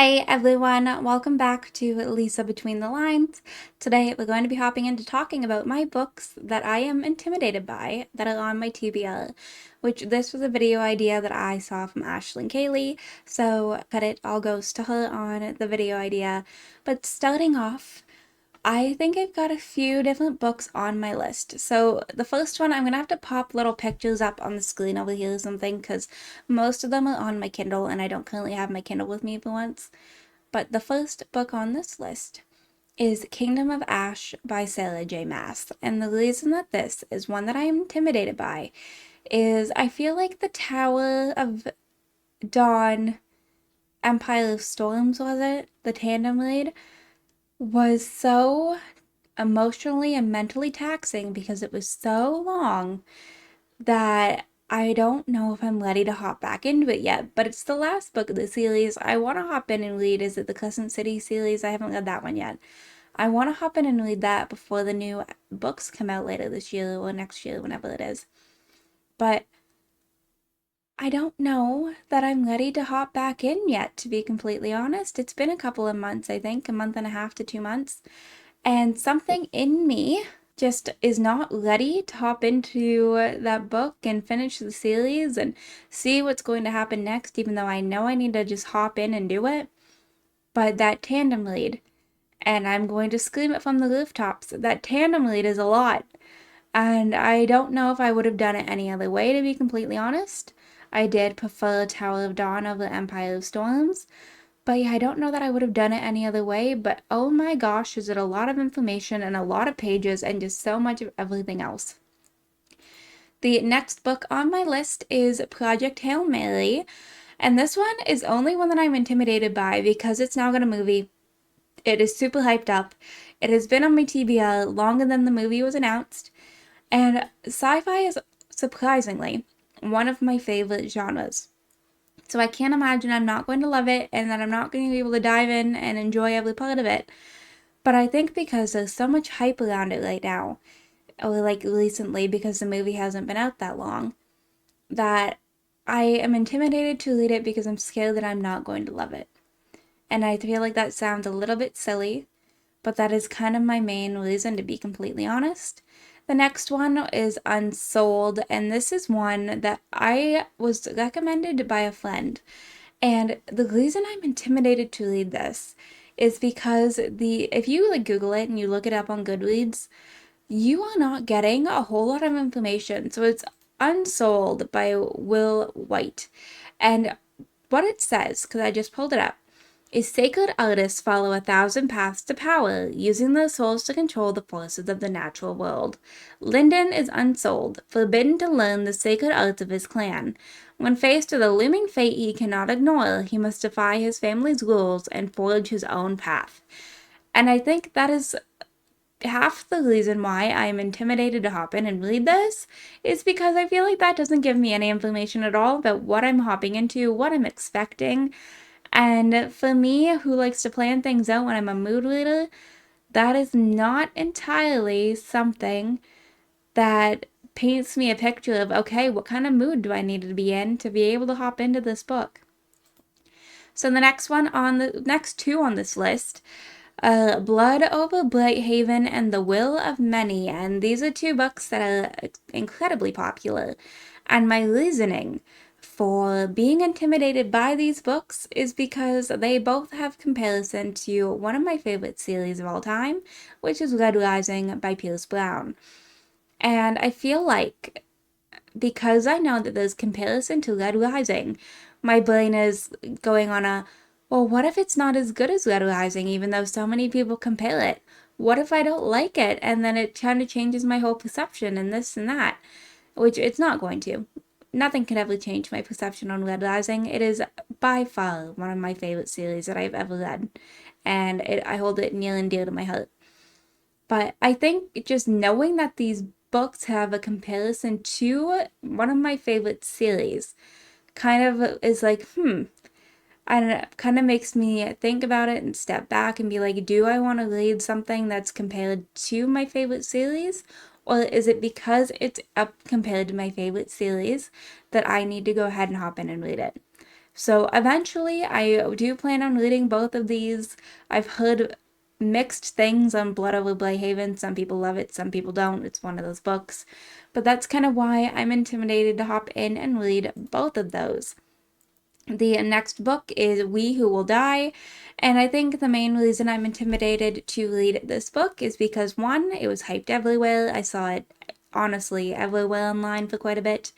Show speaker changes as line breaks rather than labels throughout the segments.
Hey everyone, welcome back to Lisa Between the Lines. Today we're going to be hopping into talking about my books that I am intimidated by that are on my TBR, which this was a video idea that I saw from Ashlyn Kaylee, so credit all goes to her on the video idea. But starting off, I think I've got a few different books on my list. So the first one, I'm going to have to pop little pictures up on the screen over here or something because most of them are on my Kindle and I don't currently have my Kindle with me for once. But the first book on this list is Kingdom of Ash by Sarah J. Maas. And the reason that this is one that I am intimidated by is I feel like the Tower of Dawn, Empire of Storms, was it? The tandem read was so emotionally and mentally taxing because it was so long that I don't know if I'm ready to hop back into it yet, but it's the last book of the series. I want to hop in and read, is it the Crescent City series? I haven't read that one yet. I want to hop in and read that before the new books come out later this year or next year, whenever it is. But I don't know that I'm ready to hop back in yet, to be completely honest. It's been a couple of months, I think, a month and a half to 2 months. And something in me just is not ready to hop into that book and finish the series and see what's going to happen next, even though I know I need to just hop in and do it. But that tandem lead, and I'm going to scream it from the rooftops, that tandem lead is a lot. And I don't know if I would have done it any other way, to be completely honest. I did prefer Tower of Dawn over Empire of Storms. But yeah, I don't know that I would have done it any other way, but oh my gosh, is it a lot of information and a lot of pages and just so much of everything else. The next book on my list is Project Hail Mary, and this one is only one that I'm intimidated by because it's now got a movie. It is super hyped up. It has been on my TBR longer than the movie was announced, and sci-fi is surprisingly one of my favorite genres. So I can't imagine I'm not going to love it and that I'm not going to be able to dive in and enjoy every part of it. But I think because there's so much hype around it right now, or like recently because the movie hasn't been out that long, that I am intimidated to read it because I'm scared that I'm not going to love it. And I feel like that sounds a little bit silly, but that is kind of my main reason, to be completely honest. The next one is Unsold, and this is one that I was recommended by a friend. And the reason I'm intimidated to read this is because if you like Google it and you look it up on Goodreads, you are not getting a whole lot of information. So it's Unsold by Will White. And what it says, because I just pulled it up, is sacred artists follow 1,000 paths to power, using their souls to control the forces of the natural world. Lyndon is unsold, forbidden to learn the sacred arts of his clan. When faced with a looming fate he cannot ignore, he must defy his family's rules and forge his own path. And I think that is half the reason why I'm intimidated to hop in and read this is because I feel like that doesn't give me any information at all about what I'm hopping into, what I'm expecting. And for me, who likes to plan things out when I'm a mood reader, that is not entirely something that paints me a picture of, okay, what kind of mood do I need to be in to be able to hop into this book? So the next two on this list, Blood Over Brighthaven and The Will of Many, and these are two books that are incredibly popular. And my reasoning for being intimidated by these books is because they both have comparison to one of my favorite series of all time, which is Red Rising by Pierce Brown. And I feel like because I know that there's comparison to Red Rising, my brain is going on well, what if it's not as good as Red Rising, even though so many people compare it? What if I don't like it? And then it kind of changes my whole perception and this and that, which it's not going to. Nothing can ever change my perception on Red Rising. It is by far one of my favorite series that I've ever read, and I hold it near and dear to my heart. But I think just knowing that these books have a comparison to one of my favorite series kind of is like, I don't know, kind of makes me think about it and step back and be like, do I want to read something that's compared to my favorite series? Or is it because it's up compared to my favorite series that I need to go ahead and hop in and read it? So eventually I do plan on reading both of these. I've heard mixed things on Blood Over Blyhaven. Some people love it, some people don't. It's one of those books. But that's kind of why I'm intimidated to hop in and read both of those. The next book is We Who Will Die, and I think the main reason I'm intimidated to read this book is because one, it was hyped everywhere. I saw it honestly everywhere online for quite a bit.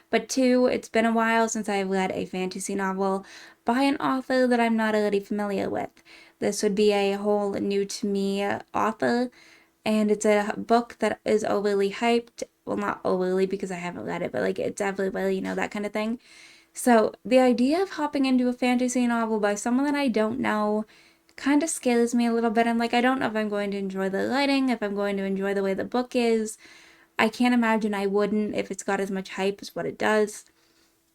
But two, it's been a while since I've read a fantasy novel by an author that I'm not already familiar with. This would be a whole new to me author, and it's a book that is overly hyped. Well, not overly because I haven't read it, but like it's everywhere, you know, that kind of thing. So the idea of hopping into a fantasy novel by someone that I don't know kind of scares me a little bit. I'm like, I don't know if I'm going to enjoy the writing, if I'm going to enjoy the way the book is. I can't imagine I wouldn't if it's got as much hype as what it does.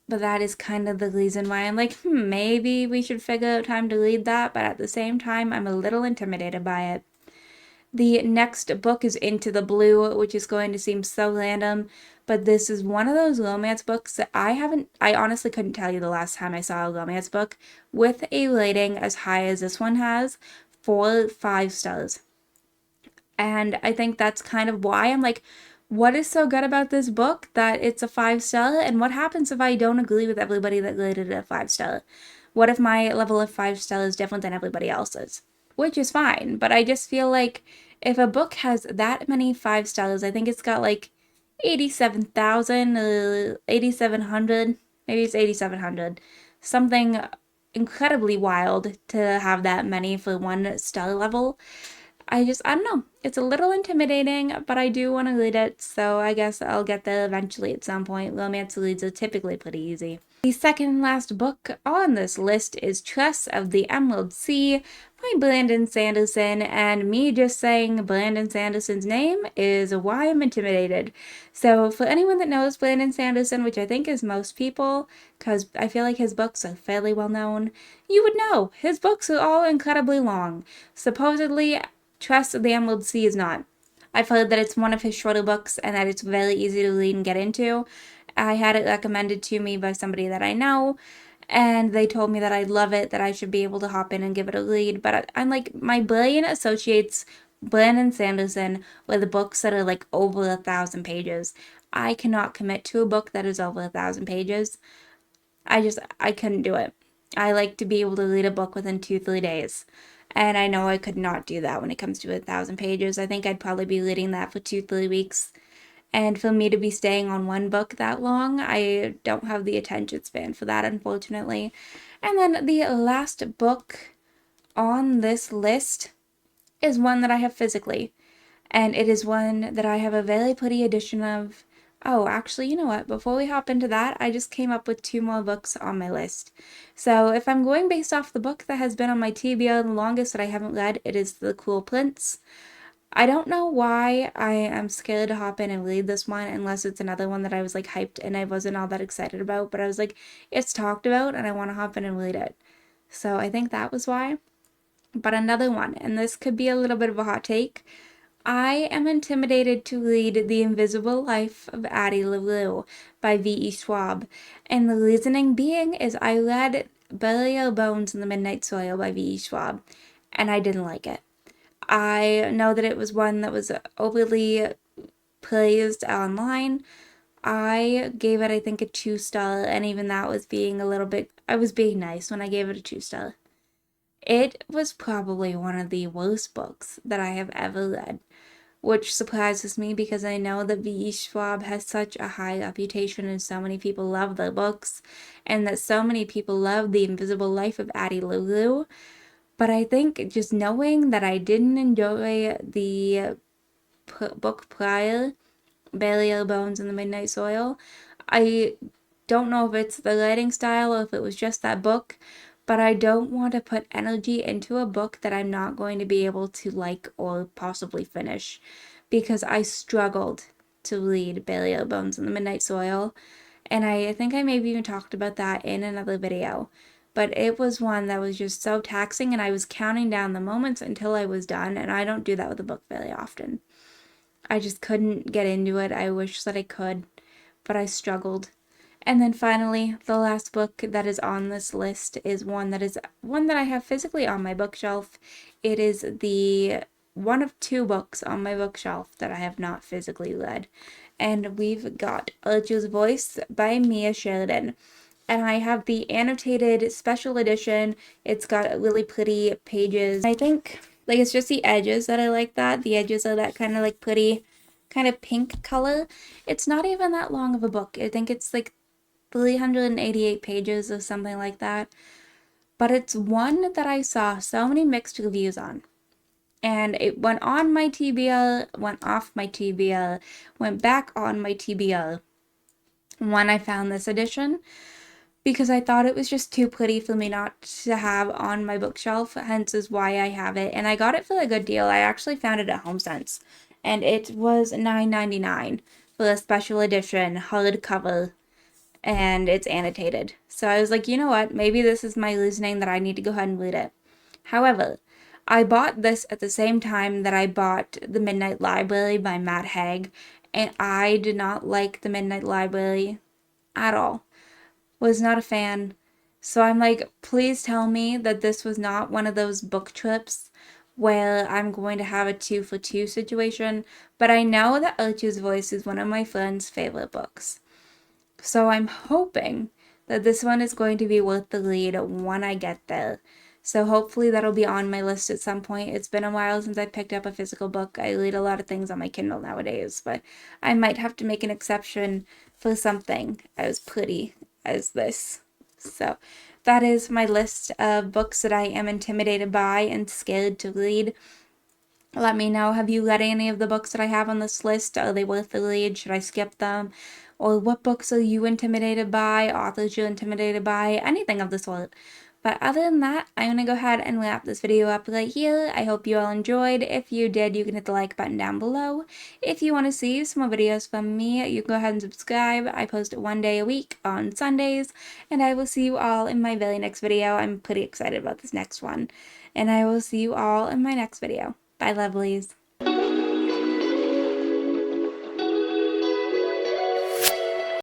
But that is kind of the reason why I'm like, maybe we should figure out time to read that. But at the same time, I'm a little intimidated by it. The next book is Into the Blue, which is going to seem so random, but this is one of those romance books that I honestly couldn't tell you the last time I saw a romance book with a rating as high as this one has, 4 5 stars. And I think that's kind of why I'm like, what is so good about this book that it's a 5 star? And what happens if I don't agree with everybody that rated it a 5 star? What if my level of 5 star is different than everybody else's? Which is fine, but I just feel like if a book has that many 5 stars, I think it's got like 87,000, 8,700, maybe it's 8,700, something incredibly wild to have that many for 1 star level. I don't know. It's a little intimidating, but I do want to read it, so I guess I'll get there eventually at some point. Romance reads are typically pretty easy. The second and last book on this list is Tress of the Emerald Sea by Brandon Sanderson, and me just saying Brandon Sanderson's name is why I'm intimidated. So for anyone that knows Brandon Sanderson, which I think is most people, because I feel like his books are fairly well known, you would know his books are all incredibly long. Supposedly, Tress of the Emerald Sea is not. I've heard that it's one of his shorter books and that it's very easy to read and get into. I had it recommended to me by somebody that I know, and they told me that I'd love it, that I should be able to hop in and give it a read. But I'm like, my brain associates Brandon Sanderson with books that are like over 1,000 pages. I cannot commit to a book that is over 1,000 pages. I couldn't do it. I like to be able to read a book within 2 3 days. And I know I could not do that when it comes to 1,000 pages. I think I'd probably be reading that for 2 3 weeks. And for me to be staying on one book that long, I don't have the attention span for that, unfortunately. And then the last book on this list is one that I have physically. And it is one that I have a very pretty edition of. Oh, actually, you know what? Before we hop into that, I just came up with 2 more books on my list. So if I'm going based off the book that has been on my TBR the longest that I haven't read, it is The Cruel Prince. I don't know why I am scared to hop in and read this one unless it's another one that I was like hyped and I wasn't all that excited about, but I was like, it's talked about and I want to hop in and read it. So I think that was why. But another one, and this could be a little bit of a hot take, I am intimidated to read The Invisible Life of Addie LaRue by V.E. Schwab. And the reasoning being is I read Burial Bones in the Midnight Soil by V.E. Schwab, and I didn't like it. I know that it was one that was overly praised online. I gave it, I think, a 2 star, and even that was being a little bit, I was being nice when I gave it a 2 star. It was probably one of the worst books that I have ever read, which surprises me because I know that V.E. Schwab has such a high reputation and so many people love their books, and that so many people love The Invisible Life of Addie LaRue. But I think just knowing that I didn't enjoy the book prior, Burial Bones in the Midnight Soil, I don't know if it's the writing style or if it was just that book, but I don't want to put energy into a book that I'm not going to be able to like or possibly finish, because I struggled to read Burial Bones in the Midnight Soil, and I think I maybe even talked about that in another video. But it was one that was just so taxing, and I was counting down the moments until I was done, and I don't do that with a book very often. I just couldn't get into it. I wish that I could, but I struggled. And then finally, the last book that is on this list is one that I have physically on my bookshelf. It is the one of two books on my bookshelf that I have not physically read. And we've got Archer's Voice by Mia Sheridan. And I have the annotated special edition. It's got really pretty pages. I think like it's just the edges that I like that. The edges are that kind of like pretty kind of pink color. It's not even that long of a book. I think it's like 388 pages or something like that. But it's one that I saw so many mixed reviews on. And it went on my TBR, went off my TBR, went back on my TBR when I found this edition because I thought it was just too pretty for me not to have on my bookshelf, hence is why I have it. And I got it for a good deal. I actually found it at HomeSense, and it was $9.99 for a special edition hardcover, and it's annotated. So I was like, you know what? Maybe this is my reasoning that I need to go ahead and read it. However, I bought this at the same time that I bought The Midnight Library by Matt Haig, and I did not like The Midnight Library at all. Was not a fan. So I'm like, please tell me that this was not one of those book trips where I'm going to have a 2 for 2 situation. But I know that Archer's Voice is one of my friend's favorite books. So I'm hoping that this one is going to be worth the read when I get there. So hopefully that'll be on my list at some point. It's been a while since I picked up a physical book. I read a lot of things on my Kindle nowadays, but I might have to make an exception for something as pretty as this. So that is my list of books that I am intimidated by and scared to read. Let me know, have you read any of the books that I have on this list? Are they worth the read? Should I skip them? Or what books are you intimidated by? Authors you're intimidated by? Anything of the sort. But other than that, I'm going to go ahead and wrap this video up right here. I hope you all enjoyed. If you did, you can hit the like button down below. If you want to see some more videos from me, you can go ahead and subscribe. I post 1 day a week on Sundays. And I will see you all in my very next video. I'm pretty excited about this next one. And I will see you all in my next video. Bye, lovelies.